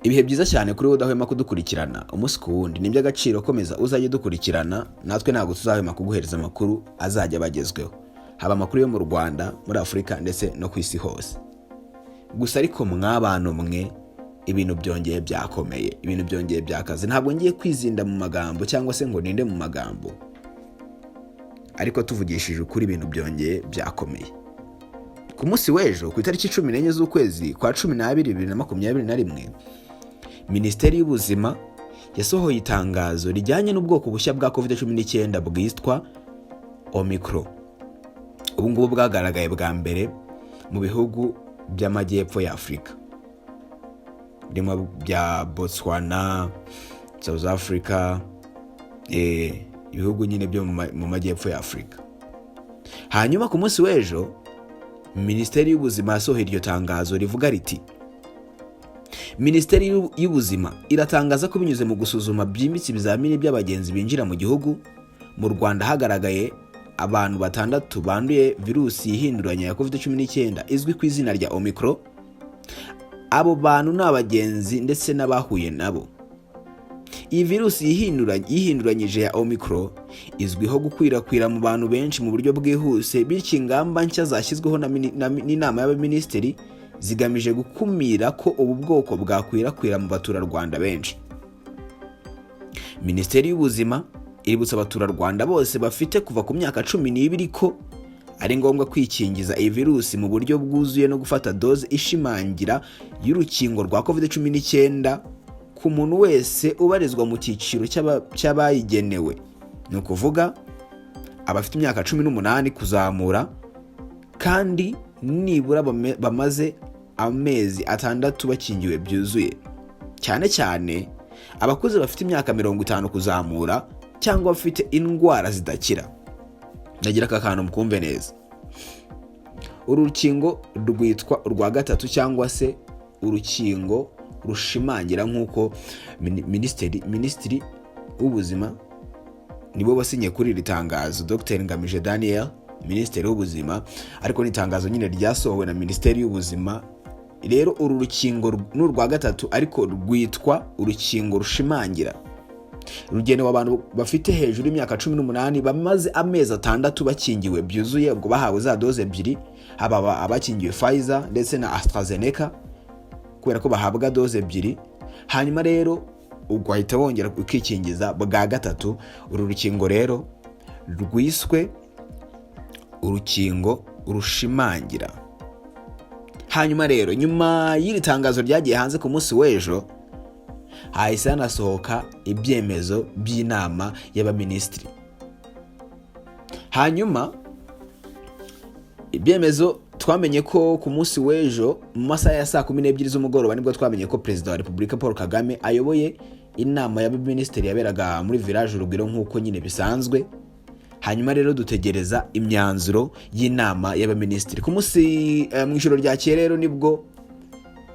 ibihe byiza cyane kuri wowe udahwema kudukurikirana umunsi ku wundi. Ni iby'agaciro komeza uzajye dukurikirana, natwe ntabwo tuzahwema kuguhereza amakuru azajya bagezweho, haba amakuru yo mu Rwanda, muri Afurika ndetse no ku isi hose. Gusa ariko mw'abantu mwe, ibintu byongeye byakomeye, ibintu byongeye byakaze. Ntabwo ngiye kwizinda mu magambo cyangwa se ngo ninde mu magambo, ariko tuvugishije ukuri ibintu byongeye byakomeye. Ku munsi w'ejo ku itariki 14 z'ukwezi kwa 12 2021, Minisiteri y'Ubuzima yasohoye itangazo rijyanye n'ubwoko bushya bwa COVID-19 bwitwa Omicron. Ubu ngubu bwagaragaye bwa mbere mu bihugu by'amajyepfo ya Afurika, birimo bya Botswana, South Africa, ibihugu nyine byo mu majyepfo ya Afurika. Hanyuma ku munsi w'ejo Minisiteri y'Ubuzima yasohoye iryo tangazo rivuga riti: Minisiteri y'Ubuzima iratangaza ko binyuze mu gusuzuma byimbitse ibizamini by'abagenzi binjira mu gihugu, mu Rwanda hagaragaye abantu 6 banduye virusi yihinduranya ya COVID-19 izwi ku izina rya Omicron. Abo bantu ni abagenzi ndetse n'abahuye nabo. Iyi virusi yihinduranyije ya Omicron izwiho gukwirakwira mu bantu benshi mu buryo bwihuse, bityo ingamba nshya zashyizweho n'inama y'abaminisitiri zigamije gukumira ko ubu bwoko bwakwirakwira mu baturarwanda benshi. Minisiteri y'Ubuzima iributsa abaturarwanda bose bafite kuva ku myaka 12 ko ari ngombwa kwikingiza iyi virusi mu buryo bwuzuye no gufata doze ishimangira y'urukingo rwa COVID-19 ku muntu wese ubarizwa mu cyiciro cy'abayigenewe, ni ukuvuga abafite imyaka 18 kuzamura kandi nibura bamaze amezi 6 bakingiwe byuzuye, cyane cyane abakuze bafite imyaka 50 kuzamura cyangwa bafite indwara zidakira. Ndagira akantu mukumve neza. Uru rukingo rwitwa urwa gatatu cyangwa se urukingo rushimangira, nk'uko Minisitiri w'Ubuzima nibo basinye kuri iri tangazo, Dr Ngamije Daniel, Minisitiri w'Ubuzima, ariko ni itangazo nyine ryasohowe na Minisiteri y'Ubuzima. Rero uru rukingo n'urwa gatatu ariko rwitwa urukingo rushimangira, rugenewe abantu bafite hejuru y'imyaka 18 bamaze amezi 6 bakingiwe byuzuye, ubwo bahawe za doze 2, haba abakingiwe Pfizer ndetse na AstraZeneca kubera ko bahabwa doze 2. Hanyuma rero ugahita wongera ukikingiza bwa gatatu. Uru rukingo rero rwiswe urukingo rushimangira. Hanyuma rero nyuma y'iri tangazo ryagiye hanze ku munsi w'ejo, hahise hanasohoka ibyemezo by'inama y'abaminisitiri. Hanyuma ibyemezo twamenye ko ku munsi w'ejo mu masaha ya saa 12 z'umugoroba nibwo twamenye ko Perezida wa Repubulika Paul Kagame ayoboye inama y'abaminisitiri yaberaga muri village Urugwiro nk'uko nyine bisanzwe. Hanyuma rero dutegereza imyanzuro y'inama y'abaminisitiri. Ku munsi mu ijoro ryakeye rero nibwo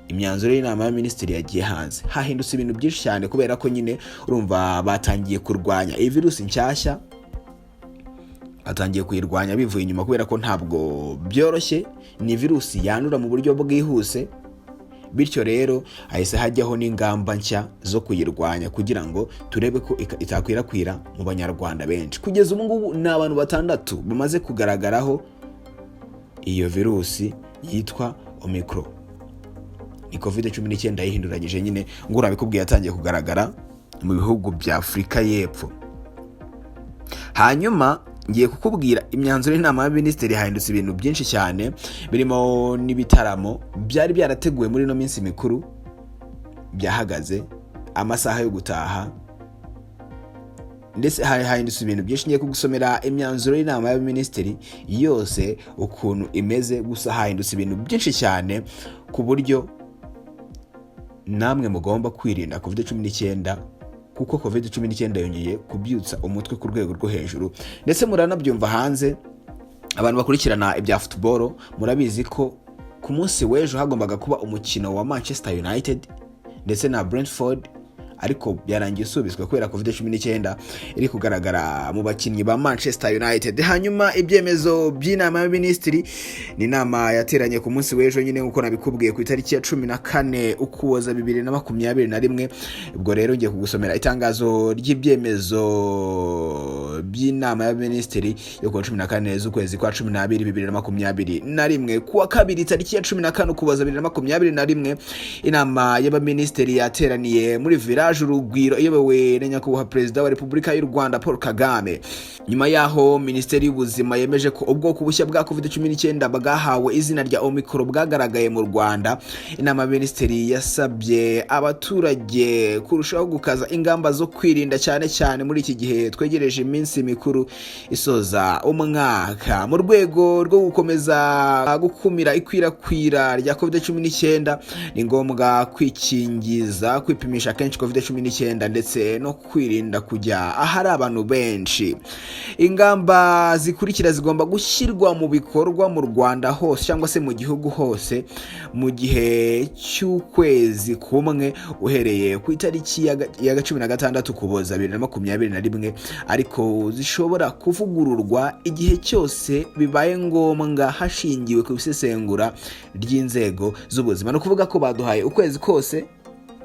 imyanzuro y'inama y'abaminisitiri yagiye hanze. Hahindutse ibintu byinshi cyane kubera ko nyine urumva batangiye kurwanya iyi virusi nshyashya, batangiye kuyirwanya bivuye inyuma kubera ko ntabwo byoroshye, ni virusi yandura mu buryo bwihuse. Bityo rero hahise hajyaho n'ingamba nshya zo kuyirwanya kugira ngo turebe ko itakwirakwira mu banyarwanda benshi. Kugeza ubu ngubu ni abantu 6 bamaze kugaragaraho iyo virusi yitwa Omicron. Ni COVID-19 yihinduranyije nyine ngo urabikubwiye yatangiye kugaragara mu bihugu bya Afurika y'Epfo. Hanyuma ngiye kukubwira imyanzuro y'inama y'abaminisitiri. Hahindutse ibintu byinshi cyane, birimo n'ibitaramo byari byarateguwe muri no minsi mikuru byahagaze, amasaha yo gutaha, ndetse hahindutse ibintu byinshi. Ngiye kugusomera imyanzuro y'inama y'abaminisitiri yose ukuntu imeze. Gusa hahindutse ibintu byinshi cyane ku buryo namwe mugomba kwirinda COVID-19, kuko COVID-19 yongeye kubyutsa umutwe ku rwego rwo hejuru, ndetse muranabyumva hanze. Abantu bakurikirana ibya football murabizi ko ku munsi w'ejo hagombaga kuba umukino wa Manchester United ndetse na Brentford, ariko byarangiye isubizwa kubera COVID-19 iri kugaragara mu bakinnyi ba Manchester United. Hanyuma ibyemezo by'inama y'abaminisitiri ni inama yateranye ku munsi w'ejo nyine nkuko nabikubwiye ku itariki ya 14 Ukuboza 2021. Ubwo rero ngiye kugusomera itangazo ry'ibyemezo by'inama y'abaminisitiri yo ku 14 z'ukwezi kwa 12 2021. Kuwa kabiri tariki ya 14 Ukuboza 2021 inama y'abaminisitiri yateraniye muri Village Urugwiro iyobowe na nyakubahwa Perezida wa Repubulika y'u Rwanda Paul Kagame. Nyuma yaho Minisiteri y'Ubuzima yemeje ko ubwoko bushya bwa COVID-19 bwahawe izina rya Omicron bwagaragaye mu Rwanda. Inama y'abaminisitiri yasabye abaturage kurushaho gukaza ingamba zo kwirinda cyane muri iki gihe twegereje iminsi mikuru isoza umwaka. Mu rwego rwo gukomeza gukumira ikwirakwira rya COVID-19 ni ngombwa kwikingiza, kwipimisha kenshi COVID-19 ndetse no kwirinda kujya ahari abantu benshi. Ingamba zikurikira zigomba gushyirwa mu bikorwa mu Rwanda hose cyangwa se mu gihugu hose mu gihe cy'ukwezi kumwe uhereye ku itariki ya 16 Ukuboza 2021, ariko zishobora kuvugururwa igihe cyose bibaye ngombwa hashingiwe ku isesengura ry'inzego z'ubuzima. No kuvuga ko baduhaye ukwezi kose,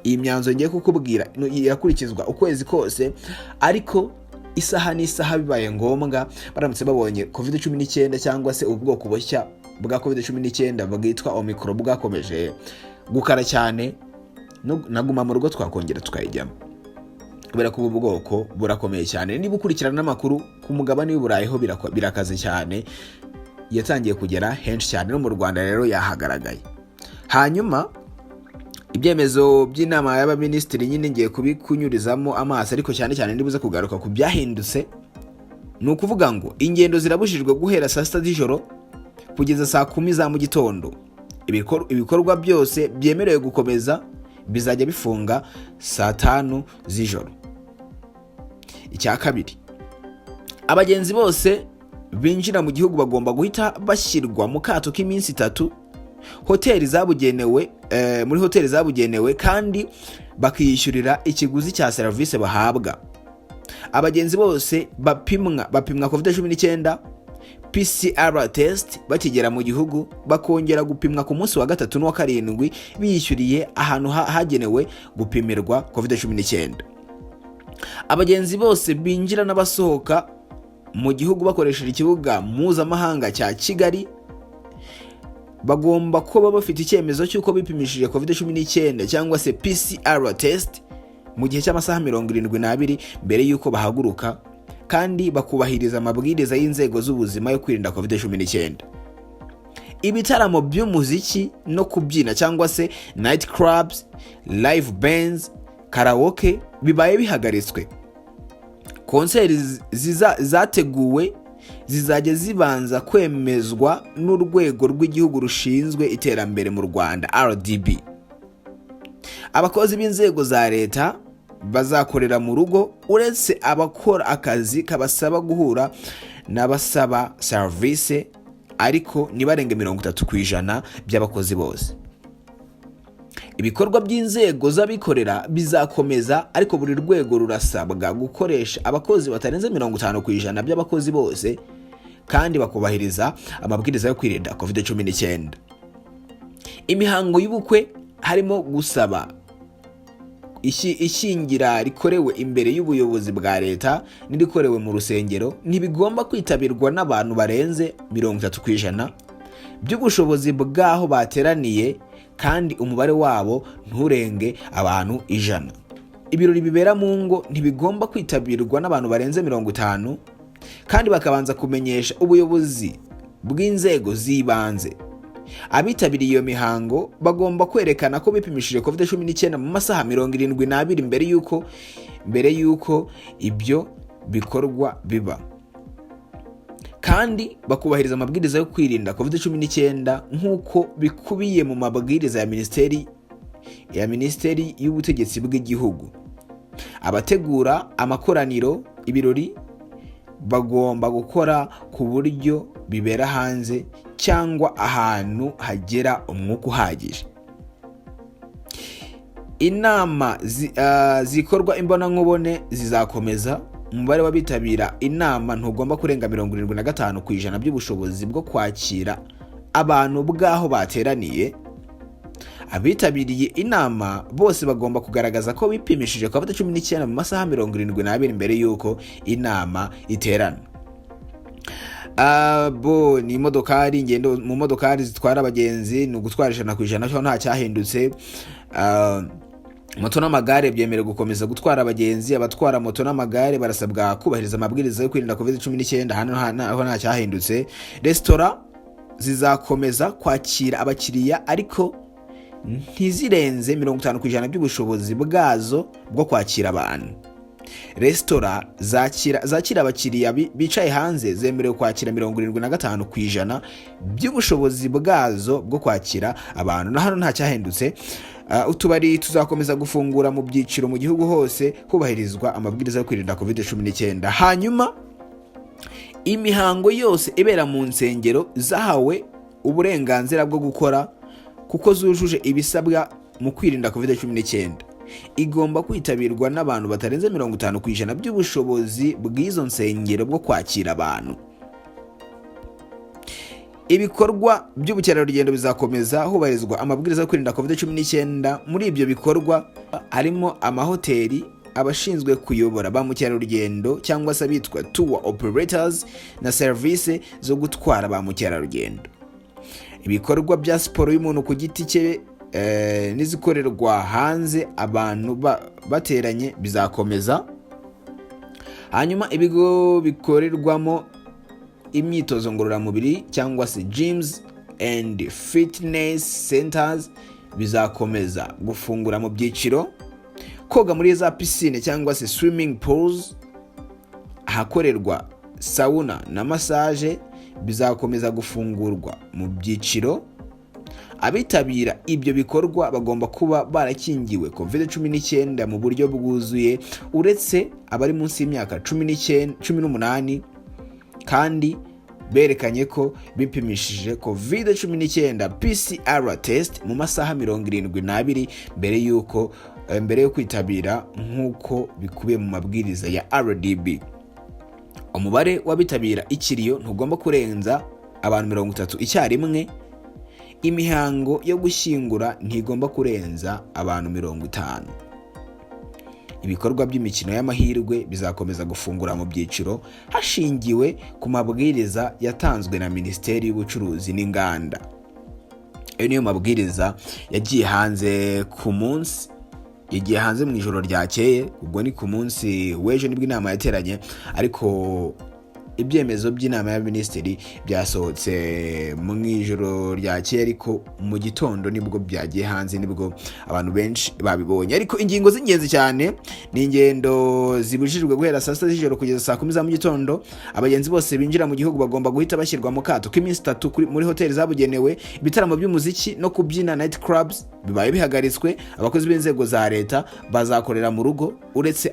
iyi myanzuro ngiye kukubwira irakurikizwa ukwezi kose, ariko isaha n'isaha bibaye ngombwa baramutse babonye COVID-19 cyangwa se ubwoko bushya bwa COVID-19 bwitwa Omicron bwakomeje gukara cyane, naguma mu rugo twakongera tukayijyamo kubera ko ubu bwoko burakomeye cyane. Niba ukurikirana n'amakuru ku mugabane w'Uburayi ho birakaze cyane, yatangiye kugera henshi cyane no mu Rwanda rero yahagaragaye. Hanyuma ibyemezo by'inama y'abaminisitiri nyine ngiye kubikunyurizamo amaso, ariko cyane ndibuze kugaruka ku byahindutse. Ni ukuvuga ngo ingendo zirabujijwe guhera saa 6 z'ijoro kugeza saa 10 za mu gitondo. Ibikorwa byose byemerewe gukomeza bizajya bifunga saa 5 z'ijoro. Icya kabiri, abagenzi bose binjira mu gihugu bagomba guhita bashyirwa mu kato k'iminsi 3 muri hoteli zabugenewe kandi bakiyishyurira ikiguzi cya serivisi bahabwa. Abagenzi bose bapimwa COVID-19 PCR test bakigera mu gihugu, bakongera gupimwa ku munsi wa 3 n'uwa 7 biyishyuriye ahantu hagenewe gupimirwa COVID-19. Abagenzi bose binjira n'abasohoka mu gihugu bakoresheje ikibuga mpuzamahanga cya Kigali bagomba kuba bafite icyemezo cy'uko bipimishije COVID-19 cyangwa se PCR test mu gihe cy'amasaha 72 mbere y'uko bahaguruka, kandi bakubahiriza amabwiriza y'inzego z'ubuzima yo kwirinda COVID-19. Ibitaramo by'umuziki no kubyina cyangwa se night clubs, live bands, karaoke bibaye bihagaritswe. Konseri zateguwe zizajya zibanza kwemezwa n'urwego rw'igihugu rushinzwe iterambere mu Rwanda RDB. Abakozi b'inzego za leta bazakorera mu rugo uretse abakora akazi kabasaba guhura n'abasaba service, ariko nibarenge 30% by'abakozi bose. Ibikorwa by'inzego z'abikorera bizakomeza, ariko buri rwego rurasabwa gukoresha abakozi batarenze 50% by'abakozi bose kandi bakubahiriza amabwiriza yo kwirinda COVID-19. Imihango y'ubukwe harimo gusaba ishyingira rikorewe imbere y'ubuyobozi bwa leta n'irikorewe mu rusengero ntibigomba kwitabirwa n'abantu barenze 30% by'ubushobozi bw'aho bateraniye, kandi umubare wabo nturenge abantu 100. Ibirori bibera mu ngo ntibigomba kwitabirwa n'abantu barenze 50, kandi bakabanza kumenyesha ubuyobozi bw'inzego z'ibanze. Abitabiriye iyo mihango bagomba kwerekana ko bipimishije COVID-19 mu masaha 72 mbere y'uko ibyo bikorwa biba, kandi bakubahiriza amabwiriza yo kwirinda COVID-19 nk'uko bikubiye mu mabwiriza ya Minisiteri y'Ubutegetsi bw'Igihugu. Abategura amakoraniro, ibirori bagomba gukora ku buryo bibera hanze cyangwa ahantu hagera umwuka uhagije. inama zikorwa imbonankubone zizakomeza. Umubare w'abitabira inama ntugomba kurenga 75% by'ubushobozi bwo kwakira abantu bw'aho bateraniye. Abitabiriye inama bose bagomba kugaragaza ko bipimishije COVID-19 mu masaha 72 mbere y'uko inama iterana. Ni imodokari, ingendo mu modokari zitwara abagenzi ni ugutwara 100% cyo nta cyahindutse. Moto n'amagare byemerewe gukomeza gutwara abagenzi. Abatwara moto n'amagare barasabwa kubahiriza amabwiriza yo kwirinda COVID-19, hano nta cyahindutse. Restaurant zizakomeza kwakira abakiriya ariko ntizirenze 50% by'ubushobozi bwazo bwo kwakira abantu. Restaurant zakira abakiriya bicaye hanze zemerewe kwakira 75% by'ubushobozi bwazo bwo kwakira abantu, na hano nta cyahindutse. Utubari tuzakomeza gufungura mu byiciro mu gihugu hose hubahirizwa amabwiriza yo kwirinda COVID-19. Hanyuma imihango yose ibera mu nsengero zahawe uburenganzira bwo gukora kuko zujuje ibisabwa mu kwirinda COVID-19 igomba kwitabirwa n'abantu batarenze 50% by'ubushobozi bw'izo nsengero bwo kwakira abantu. Ibikorwa by'ubukerarugendo bizakomeza hubahirizwa amabwiriza yo kwirinda COVID-19. Muri ibyo bikorwa harimo amahoteli, abashinzwe kuyobora ba mukerarugendo cyangwa se bitwa tour operators na service zo gutwara ba mukerarugendo. Ibikorwa bya siporo y'umuntu ku giti cye n'izikorerwa hanze abantu bateranye bizakomeza. Hanyuma ibigo bikorerwamo imyitozo ngororamubiri cyangwa se gyms and fitness centers bizakomeza gufungura mu byiciro. Koga muri za piscine cyangwa se swimming pools, ahakorerwa sauna na massage bizakomeza gufungurwa mu byiciro. Abitabira ibyo bikorwa bagomba kuba barakingiwe COVID-19 mu buryo bwuzuye uretse abari munsi y'imyaka 18 kandi berekanye ko bipimishije COVID-19 PCR test mu masaha 72 mbere yo kwitabira nk'uko bikubiye mu mabwiriza ya RDB. Umubare w'abitabira ikiriyo ntugomba kurenza abantu 30 icyarimwe. Imihango yo gushyingura ntigomba kurenza abantu 50. Ibikorwa by'imikino y'amahirwe bizakomeza gufungura mu byiciro hashingiwe ku mabwiriza yatanzwe na Minisiteri y'Ubucuruzi n'Inganda. Ayo niyo mabwiriza yagiye hanze mu ijoro ryakeye, ubwo ni ku munsi w'ejo nibwo inama yateranye, ariko ibyemezo by'inama ya minisitiri byasohotse mu ijoro ryakeye, ariko mu gitondo nibwo byagiye hanze, nibwo abantu benshi babibonye. Ariko ingingo z'ingenzi cyane ni ingendo zibujijwe guhera saa 6 z'ijoro kugeza saa 10 za mu gitondo. Abagenzi bose binjira mu gihugu bagomba guhita bashyirwa mu kato k'iminsi 3 muri hoteli zabugenewe. Ibitaramo by'umuziki no kubyina night clubs bibaye bihagaritswe. Abakozi b'inzego za leta bazakorera mu rugo uretse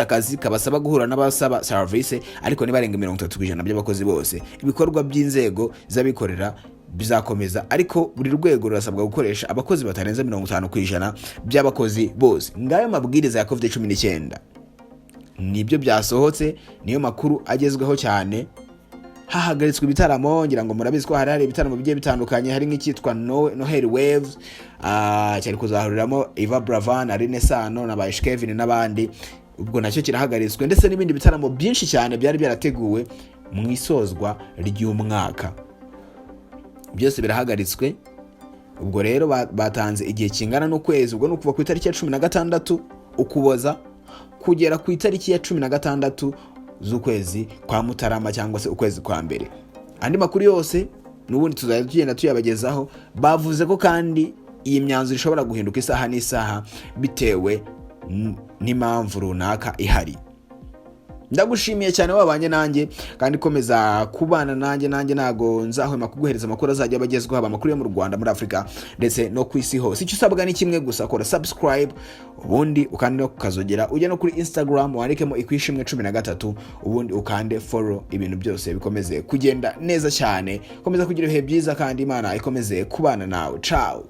akazi kabasaba guhura n'abasaba service, ariko nibarenga 30% by'abakozi bose. Ibikorwa by'inzego z'abikorera bizakomeza, ariko buri rwego rurasabwa gukoresha abakozi batarenze 50% by'abakozi bose. Ngayo mabwiriza ya COVID-19 nibyo byasohotse, niyo makuru agezweho cyane. Hahagaritswe ibitaramo, ngira ngo murabizi ko hari ibitaramo bigiye bitandukanye, hari nk'icyitwa Noheli Waves cyari kuzahuriramo Eva Bravan, Aline Sano na ba Kevin n'abandi. Ubwo nacyo kirahagaritswe, ndetse n'ibindi bitaramo byinshi cyane byari byarateguwe mu isozwa ry'umwaka byose birahagaritswe. Ubwo rero batanze igihe kingana n'ukwezi, ubwo nukuva ku itariki ya 16 Ukuboza kugera ku itariki ya 16 z'ukwezi kwa Mutarama cyangwa se ukwezi kwa mbere. Andi makuru yose n'ubundi tuzagenda tuyabagezaho. Bavuze ko kandi iyi myanzuro ishobora guhinduka isaha n'isaha bitewe n'impamvu runaka ihari. Ndagushimiye cyane wabanye nanjye, kandi komeza kubana nanjye nago nzahwema kuguhereza amakuru azajya bagezweho, amakuru yo mu Rwanda, muri Afrika ndetse no ku isi hose. Icyo usabwa ni kimwe gusa, kora subscribe ubundi ukande no kukazogera, ujye no kuri Instagram wandikemo ikwishimwe 13 ubundi ukande follow. Ibintu byose bikomeze kugenda neza cyane. Komeza kugira ibihe byiza kandi Imana ikomeze kubana nawe. Ciao.